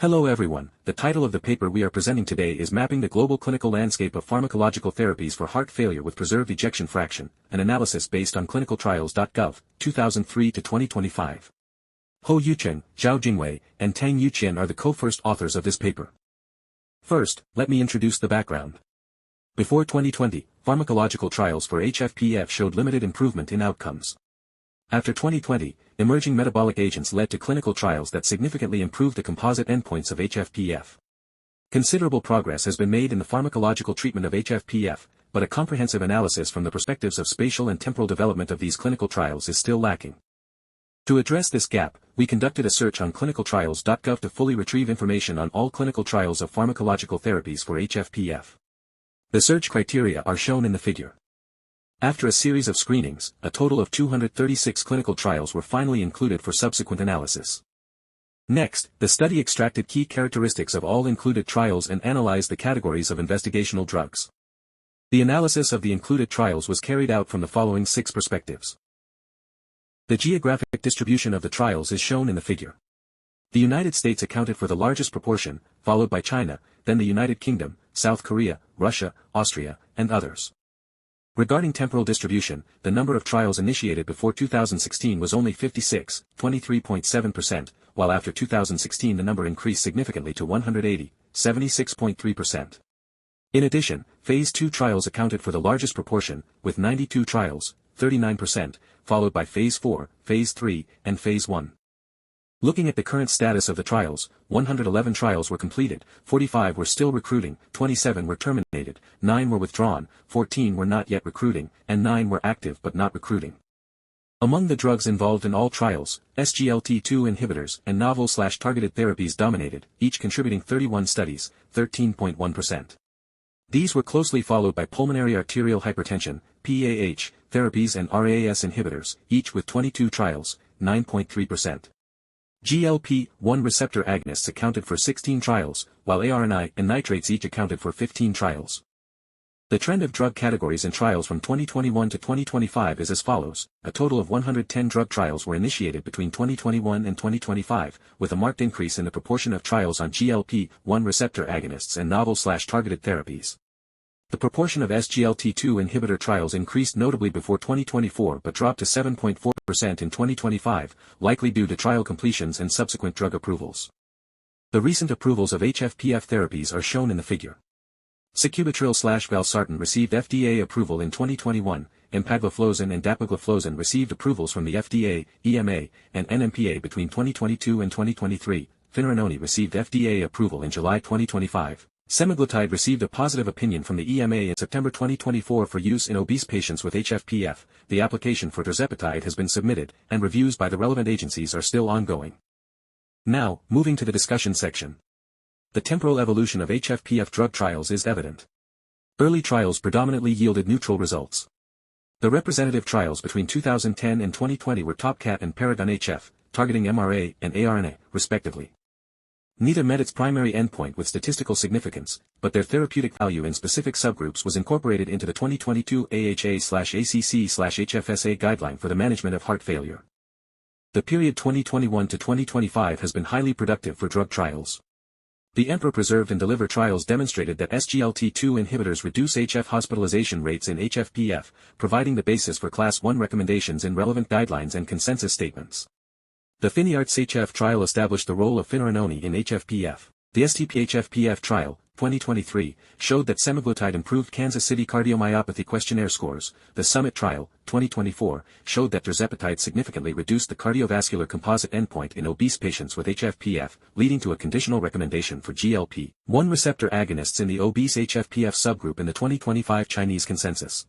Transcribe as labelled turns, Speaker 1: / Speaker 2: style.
Speaker 1: Hello everyone, the title of the paper we are presenting today is Mapping the Global Clinical Landscape of Pharmacological Therapies for Heart Failure with Preserved Ejection Fraction, an analysis based on ClinicalTrials.gov, 2003 to 2025. Ho Yucheng, Zhao Jingwei, and Tang Yuqian are the co-first authors of this paper. First, let me introduce the background. Before 2020, pharmacological trials for HFpEF showed limited improvement in outcomes. After 2020, emerging metabolic agents led to clinical trials that significantly improved the composite endpoints of HFpEF. Considerable progress has been made in the pharmacological treatment of HFpEF, but a comprehensive analysis from the perspectives of spatial and temporal development of these clinical trials is still lacking. To address this gap, we conducted a search on ClinicalTrials.gov to fully retrieve information on all clinical trials of pharmacological therapies for HFpEF. The search criteria are shown in the figure. After a series of screenings, a total of 236 clinical trials were finally included for subsequent analysis. Next, the study extracted key characteristics of all included trials and analyzed the categories of investigational drugs. The analysis of the included trials was carried out from the following 6 perspectives. The geographic distribution of the trials is shown in the figure. The United States accounted for the largest proportion, followed by China, then the United Kingdom, South Korea, Russia, Austria, and others. Regarding temporal distribution, the number of trials initiated before 2016 was only 56, 23.7%, while after 2016 the number increased significantly to 180, 76.3%. In addition, Phase 2 trials accounted for the largest proportion, with 92 trials, 39%, followed by Phase 4, Phase 3, and Phase 1. Looking at the current status of the trials, 111 trials were completed, 45 were still recruiting, 27 were terminated, 9 were withdrawn, 14 were not yet recruiting, and 9 were active but not recruiting. Among the drugs involved in all trials, SGLT2 inhibitors and novel/targeted therapies dominated, each contributing 31 studies, 13.1%. These were closely followed by pulmonary arterial hypertension, PAH, therapies and RAAS inhibitors, each with 22 trials, 9.3%. GLP-1 receptor agonists accounted for 16 trials, while ARNI and nitrates each accounted for 15 trials. The trend of drug categories and trials from 2021 to 2025 is as follows: a total of 110 drug trials were initiated between 2021 and 2025, with a marked increase in the proportion of trials on GLP-1 receptor agonists and novel/targeted therapies. The proportion of SGLT2 inhibitor trials increased notably before 2024 but dropped to 7.4% in 2025, likely due to trial completions and subsequent drug approvals. The recent approvals of HFpEF therapies are shown in the figure. Sacubitril/valsartan received FDA approval in 2021, empagliflozin and dapagliflozin received approvals from the FDA, EMA, and NMPA between 2022 and 2023, finerenone received FDA approval in July 2025. Semaglutide received a positive opinion from the EMA in September 2024 for use in obese patients with HFpEF. The application for tirzepatide has been submitted, and reviews by the relevant agencies are still ongoing. Now, moving to the discussion section. The temporal evolution of HFpEF drug trials is evident. Early trials predominantly yielded neutral results. The representative trials between 2010 and 2020 were TopCat and Paragon-HF, targeting MRA and ARNA, respectively. Neither met its primary endpoint with statistical significance, but their therapeutic value in specific subgroups was incorporated into the 2022 AHA/ACC/HFSA guideline for the management of heart failure. The period 2021 to 2025 has been highly productive for drug trials. The Emperor Preserve and Deliver trials demonstrated that SGLT2 inhibitors reduce HF hospitalization rates in HFpEF, providing the basis for Class 1 recommendations in relevant guidelines and consensus statements. The FINEARTS-HF trial established the role of finerenone in HFpEF. The STP-HFpEF trial, 2023, showed that semaglutide improved Kansas City cardiomyopathy questionnaire scores. The SUMMIT trial, 2024, showed that tirzepatide significantly reduced the cardiovascular composite endpoint in obese patients with HFpEF, leading to a conditional recommendation for GLP-1 receptor agonists in the obese HFpEF subgroup in the 2025 Chinese consensus.